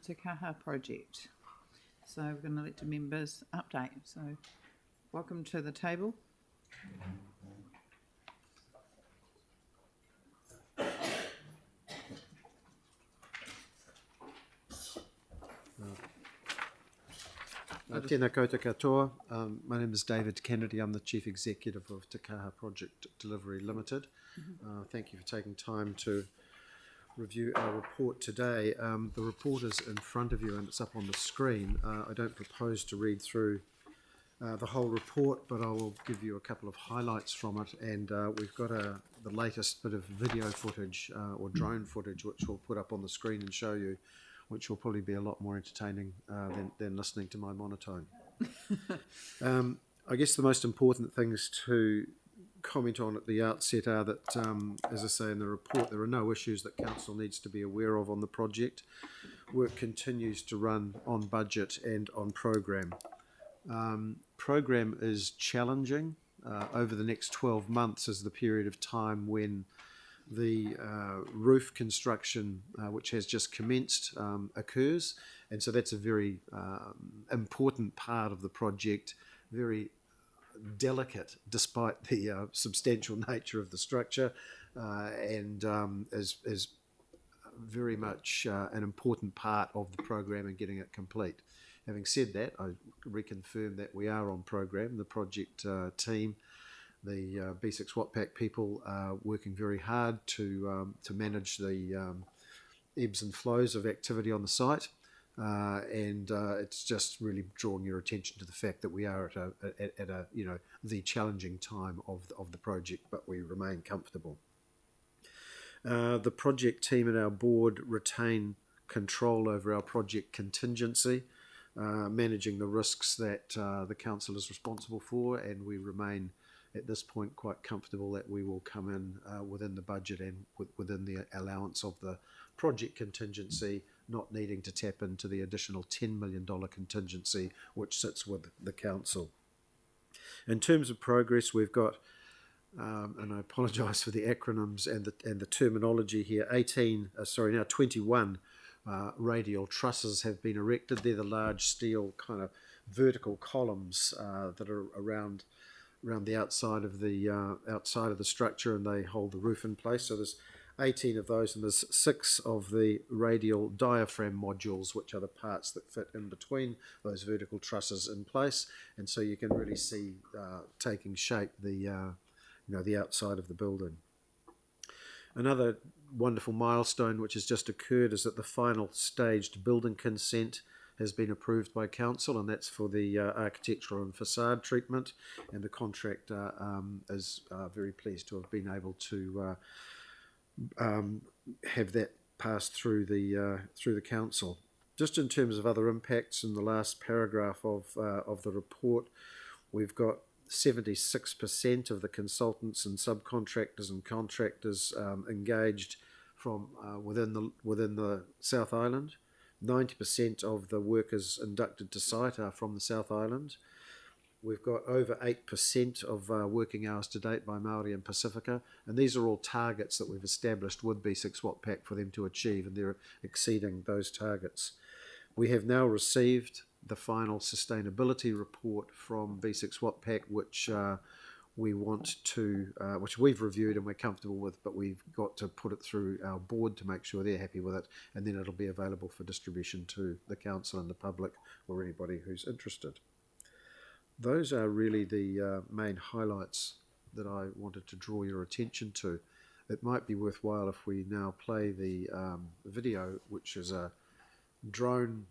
the Kaha project. So we're going to let the members update. So welcome to the table. Tēnā koutou katoa. My name is David Kennedy. I'm the Chief Executive of Te Kaha Project Delivery Limited. Thank you for taking time to review our report today. The report is in front of you and it's up on the screen. I don't propose to read through the whole report, but I will give you a couple of highlights from it. And we've got the latest bit of video footage or drone footage, which we'll put up on the screen and show you, which will probably be a lot more entertaining than listening to my monotone. I guess the most important things to comment on at the outset are that, as I say in the report, there are no issues that Council needs to be aware of on the project. Work continues to run on budget and on program. Program is challenging. Over the next 12 months is the period of time when the roof construction, which has just commenced, occurs, and so that's a very important part of the project, very delicate despite the substantial nature of the structure, and is very much an important part of the program and getting it complete. Having said that, I reconfirm that we are on program. The project team, the B6 Watpac people are working very hard to manage the ebbs and flows of activity on the site, and it's just really drawing your attention to the fact that we are at a the challenging time of the project, but we remain comfortable. The project team and our board retain control over our project contingency, managing the risks that the council is responsible for, and we remain at this point quite comfortable that we will come in within the budget and within the allowance of the project contingency, not needing to tap into the additional $10 million contingency which sits with the council. In terms of progress, we've got, and I apologise for the acronyms and the terminology here, 21 radial trusses have been erected. They're the large steel kind of vertical columns that are around the outside of the structure, and they hold the roof in place. So there's 18 of those, and there's 6 of the radial diaphragm modules, which are the parts that fit in between those vertical trusses in place, and so you can really see taking shape the outside of the building. Another wonderful milestone which has just occurred is that the final staged building consent has been approved by council, and that's for the architectural and facade treatment, and the contractor is very pleased to have been able to have that passed through the council. Just in terms of other impacts, in the last paragraph of the report, we've got 76% of the consultants and subcontractors and contractors engaged from within the South Island. 90% of the workers inducted to site are from the South Island. We've got over 8% of working hours to date by Māori and Pacifica, and these are all targets that we've established with B6 Watpac for them to achieve, and they're exceeding those targets. We have now received the final sustainability report from B6 Watpac, which which we've reviewed and we're comfortable with, but we've got to put it through our board to make sure they're happy with it, and then it'll be available for distribution to the council and the public or anybody who's interested. Those are really the main highlights that I wanted to draw your attention to. It might be worthwhile if we now play the video, which is a drone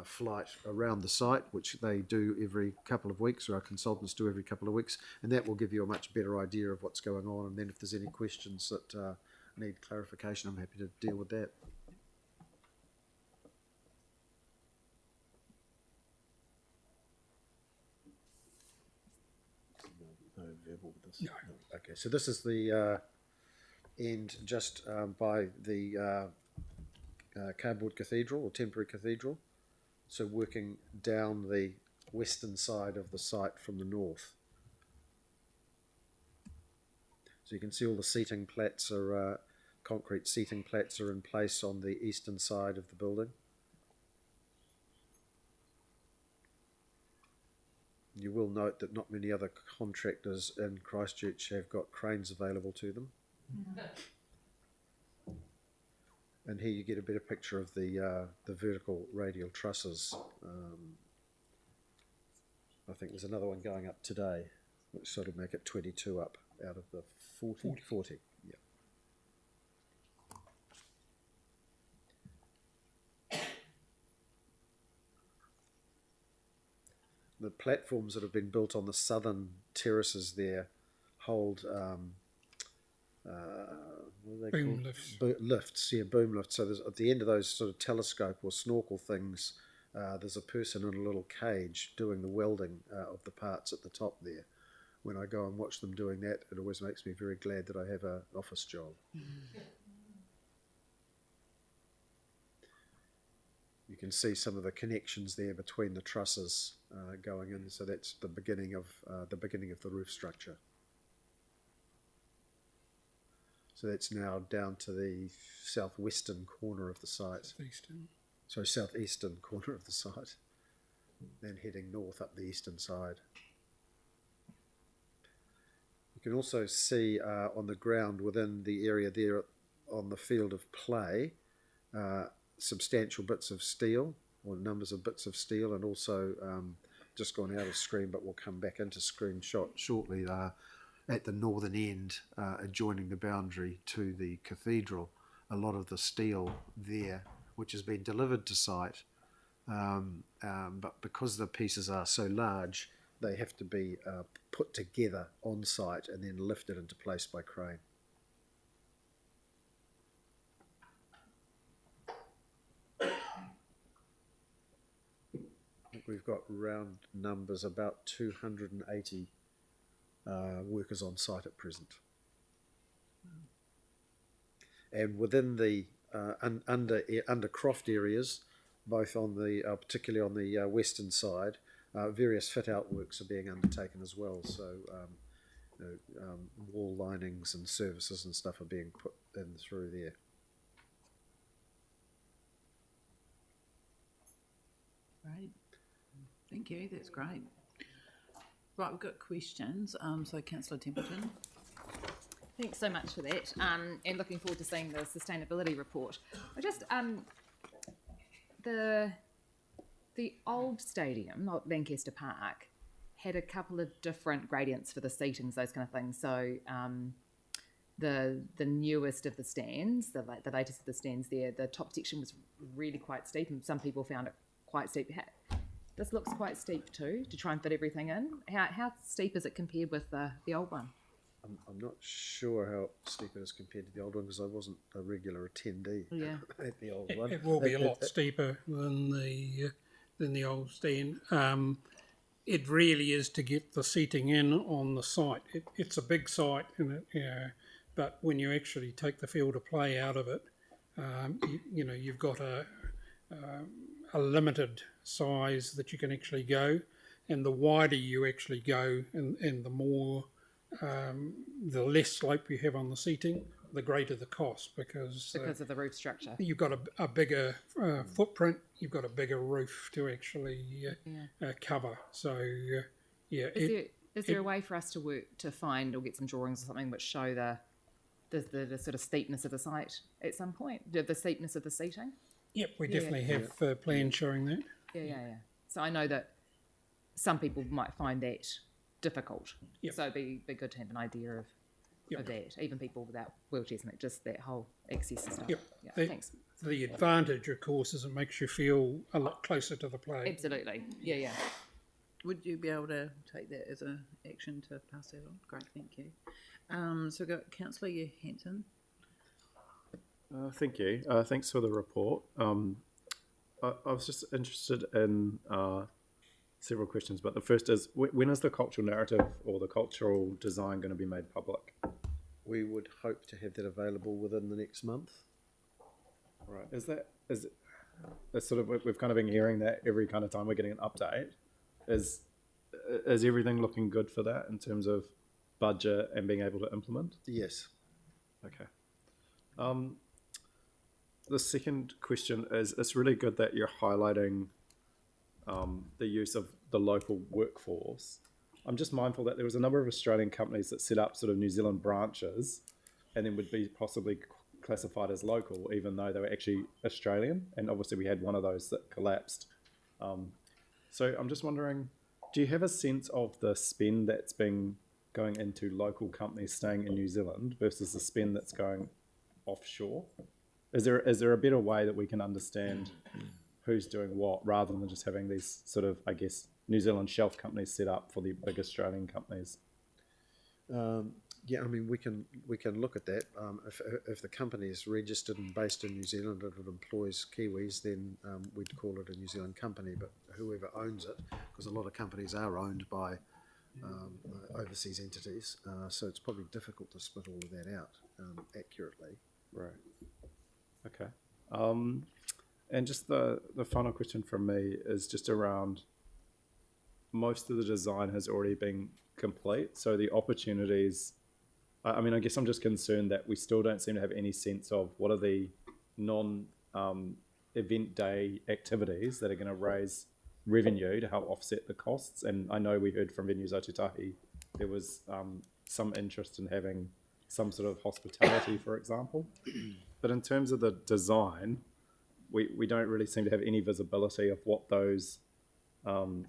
flight around the site, which they do every couple of weeks, or our consultants do every couple of weeks, and that will give you a much better idea of what's going on. And then if there's any questions that need clarification, I'm happy to deal with that. No verbal with this. No. Okay, so this is the end just by the cardboard cathedral or temporary cathedral. So working down the western side of the site from the north. So you can see all the seating plats are, concrete seating plats are in place on the eastern side of the building. You will note that not many other contractors in Christchurch have got cranes available to them. And here you get a better picture of the vertical radial trusses. I think there's another one going up today, which sort of make it 22 up out of the 40. Yeah. The platforms that have been built on the southern terraces there hold what are they Boom called? lifts. Lifts, yeah, boom lifts. So there's, at the end of those sort of telescope or snorkel things, there's a person in a little cage doing the welding of the parts at the top there. When I go and watch them doing that, it always makes me very glad that I have an office job. You can see some of the connections there between the trusses going in. So that's the beginning of the roof structure. So that's now down to the southwestern corner of the site. Southeastern corner of the site. Then heading north up the eastern side. You can also see on the ground within the area there on the field of play substantial bits of steel, or numbers of bits of steel, and also just gone out of screen but will come back into screen shot shortly at the northern end adjoining the boundary to the cathedral. A lot of the steel there, which has been delivered to site, but because the pieces are so large, they have to be put together on site and then lifted into place by crane. I think we've got round numbers about 280 workers on site at present. And within the under croft areas, both on the particularly on the western side, various fit out works are being undertaken as well. So wall linings and services and stuff are being put in through there. Great. Thank you. That's great. Right, we've got questions. So Councillor Templeton. Thanks so much for that, and looking forward to seeing the sustainability report. I just the old stadium, not Lancaster Park, had a couple of different gradients for the seatings, those kind of things. So the newest of the stands, the latest of the stands there, the top section was really quite steep, and some people found it quite steep. This looks quite steep too, to try and fit everything in. How steep is it compared with the old one? I'm not sure how steep it is compared to the old one because I wasn't a regular attendee at the old one. It will be a lot steeper than the old stand. It really is to get the seating in on the site. It's a big site, but when you actually take the field of play out of it, you've got a limited size that you can actually go, and the wider you actually go, and the more the less slope you have on the seating, the greater the cost because of the roof structure. You've got a bigger footprint, you've got a bigger roof to actually cover. So Is there a way for us to find or get some drawings or something which show the sort of steepness of the site at some point, the steepness of the seating? Yep, we definitely have plans showing that. Yeah. So I know that some people might find that difficult. Yep. So it'd be good to have an idea of that, even people without wheelchairs and just that whole access and stuff. Yep. Yeah, thanks. The advantage, of course, is it makes you feel a lot closer to the play. Absolutely. Yeah. Would you be able to take that as an action to pass that on? Great, thank you. So we've got Councillor Hanson. Thank you. Thanks for the report. I was just interested in several questions, but the first is, when is the cultural narrative or the cultural design going to be made public? We would hope to have that available within the next month. Right. Is it sort of, we've kind of been hearing that every kind of time we're getting an update. Is everything looking good for that in terms of budget and being able to implement? Yes. Okay. The second question is, it's really good that you're highlighting the use of the local workforce, I'm just mindful that there was a number of Australian companies that set up sort of New Zealand branches and then would be possibly classified as local, even though they were actually Australian. And obviously we had one of those that collapsed. So I'm just wondering, do you have a sense of the spend that's been going into local companies staying in New Zealand versus the spend that's going offshore? Is there a better way that we can understand who's doing what rather than just having these sort of, I guess, New Zealand shelf companies set up for the big Australian companies? Yeah, I mean, we can look at that. If the company is registered and based in New Zealand and it employs Kiwis, then we'd call it a New Zealand company. But whoever owns it, because a lot of companies are owned by overseas entities, so it's probably difficult to split all of that out accurately. Right. Okay. And just the final question from me is just around, most of the design has already been complete, so the opportunities, I mean, I guess I'm just concerned that we still don't seem to have any sense of what are the non-event day activities that are going to raise revenue to help offset the costs. And I know we heard from Venues Otutahi there was some interest in having some sort of hospitality, for example. But in terms of the design, we don't really seem to have any visibility of what those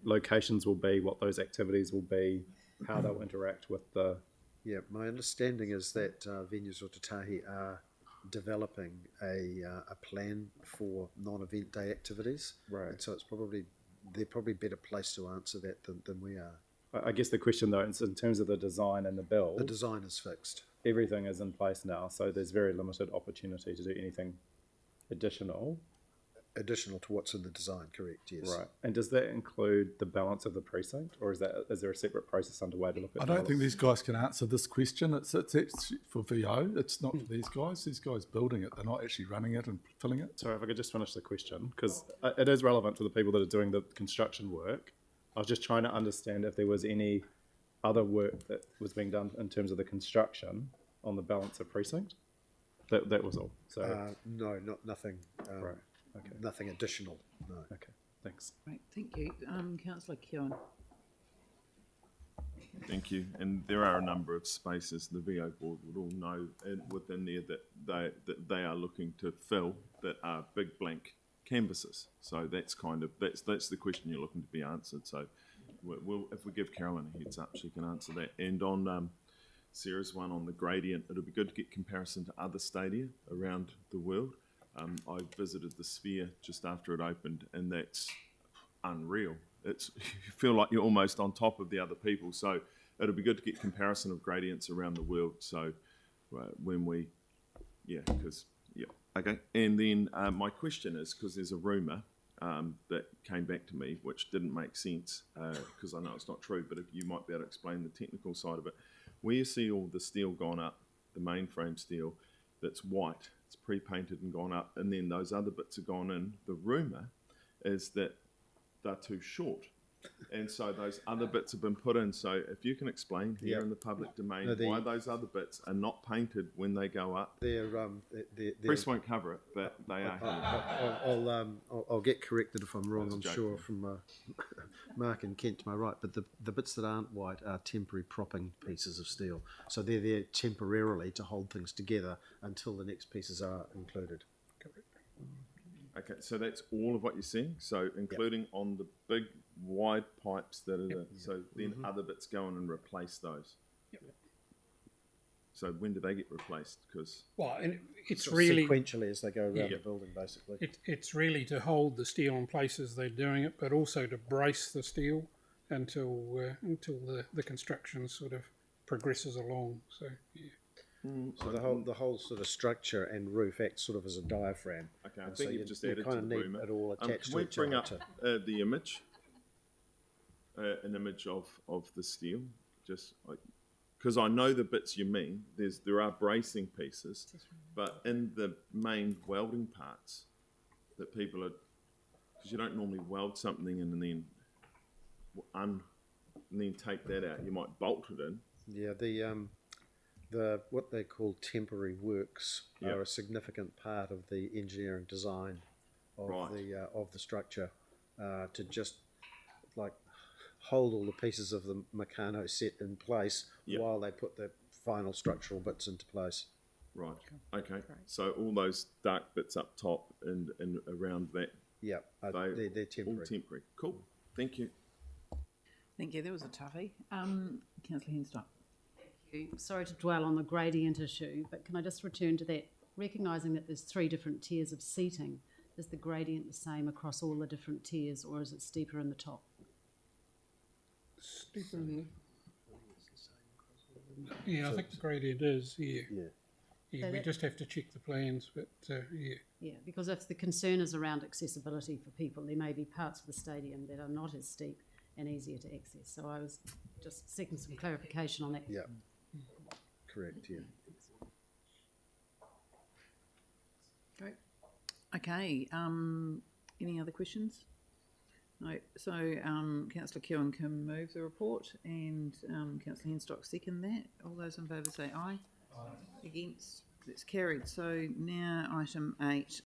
locations will be, what those activities will be, how they'll interact with the... Yeah, my understanding is that Venues Otutahi are developing a plan for non-event day activities. Right. And so they're probably better placed to answer that than we are. I guess the question, though, is in terms of the design and the build... The design is fixed. Everything is in place now, so there's very limited opportunity to do anything additional. Additional to what's in the design, correct, yes. Right. And does that include the balance of the precinct, or is there a separate process underway to look at I don't think these guys can answer this question. It's for VO. It's not for these guys. These guys building it. They're not actually running it and filling it. Sorry, if I could just finish the question, because it is relevant to the people that are doing the construction work. I was just trying to understand if there was any other work that was being done in terms of the construction on the balance of precinct. That was all. So No, nothing. right. Okay. Nothing additional. No. Okay. Thanks. Right, thank you. Councillor Keown. Thank you. And there are a number of spaces the VO board would all know within there that they are looking to fill that are big blank canvases. So that's that's the question you're looking to be answered. So if we give Carolyn a heads up, she can answer that. And on Sarah's one on the gradient, it'll be good to get comparison to other stadia around the world. I visited the Sphere just after it opened, and that's unreal. You feel like you're almost on top of the other people. So it'll be good to get comparison of gradients around the world. So okay. And then my question is, because there's a rumour that came back to me, which didn't make sense, because I know it's not true, but if you might be able to explain the technical side of it. Where you see all the steel gone up, the mainframe steel, that's white, it's pre-painted and gone up, and then those other bits have gone in. The rumour is that they're too short, and so those other bits have been put in. So if you can explain here in the public domain why those other bits are not painted when they go up. They're Press won't cover it, but they are here. I'll get corrected if I'm wrong. That's I'm sure from Mark and Kent to my right, but the bits that aren't white are temporary propping pieces of steel. So they're there temporarily to hold things together until the next pieces are included. Okay, so that's all of what you're seeing. So including on the big wide pipes that are so then other bits go in and replace those. Yep. So when do they get replaced? Because and it's So really sequentially as they go around the building, basically. it's really to hold the steel in place as they're doing it, but also to brace the steel until the construction sort of progresses along. So yeah. So the whole sort of structure and roof acts sort of as a diaphragm. okay, I And think so you've just you added kind to of the need rumour. it all attached Can to we each bring other. up the image? An image of the steel, just like, because I know the bits you mean. There are bracing pieces, but in the main welding parts that people are, because you don't normally weld something in and then take that out. You might bolt it in. Yeah, the what they call temporary works are a significant part of the engineering design of the structure. To just like hold all the pieces of the Meccano set in place Yep. while they put the final structural bits into place. Right. Okay. So all those dark bits up top and around that, Yeah, They- they're temporary. all temporary. Cool. Thank you. Thank you. That was a toughie. Councillor Henstock. Sorry to dwell on the gradient issue, but can I just return to that? Recognising that there's 3 different tiers of seating, is the gradient the same across all the different tiers, or is it steeper in the top? Steeper in the... Yeah, I think the gradient is here. Yeah. Yeah, So we that- just have to check the plans, but yeah. Yeah, because if the concern is around accessibility for people, there may be parts of the stadium that are not as steep and easier to access. So I was just seeking some clarification on that. Yeah, correct, yeah. Great. Okay. Any other questions? No. So Councillor Keown can move the report, and Councillor Henstock second that. All those in favour say aye. Aye. Against? That's carried. So now item 8,